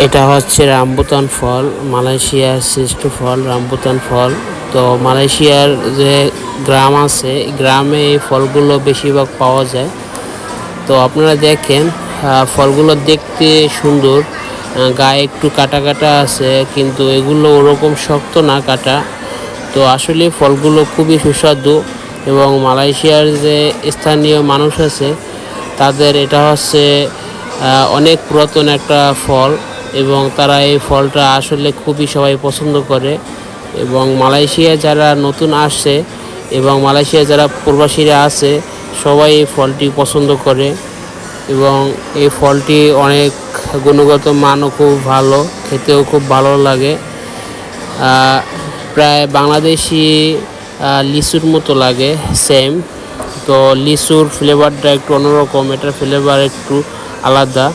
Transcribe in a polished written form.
এটা হচ্ছে রামবুতান ফল, মালয়েশিয়ার শ্রেষ্ঠ ফল রামবুতান ফল। তো মালয়েশিয়ার যে গ্রাম আছে, গ্রামে এই ফলগুলো বেশিরভাগ পাওয়া যায়। তো আপনারা দেখেন ফলগুলো দেখতে সুন্দর, গায়ে একটু কাটা কাটা আছে, কিন্তু এগুলো ওরকম শক্ত না কাটা। তো আসলে ফলগুলো খুবই সুস্বাদু এবং মালয়েশিয়ার যে স্থানীয় মানুষ আছে তাদের এটা হচ্ছে অনেক পুরাতন একটা ফল এবং তারা এই ফলটা আসলে খুবই সবাই পছন্দ করে। এবং মালয়েশিয়া যারা নতুন আসছে এবং মালয়েশিয়া যারা প্রবাসীরা আছে সবাই এই ফলটি পছন্দ করে এবং এই ফলটি অনেক গুণগত মানও খুব ভালো, খেতেও খুব ভালো লাগে। প্রায় বাংলাদেশি লিচুর মতো লাগে সেম। তো লিচুর ফ্লেভারটা একটু অন্যরকম, এটার ফ্লেভার একটু আলাদা।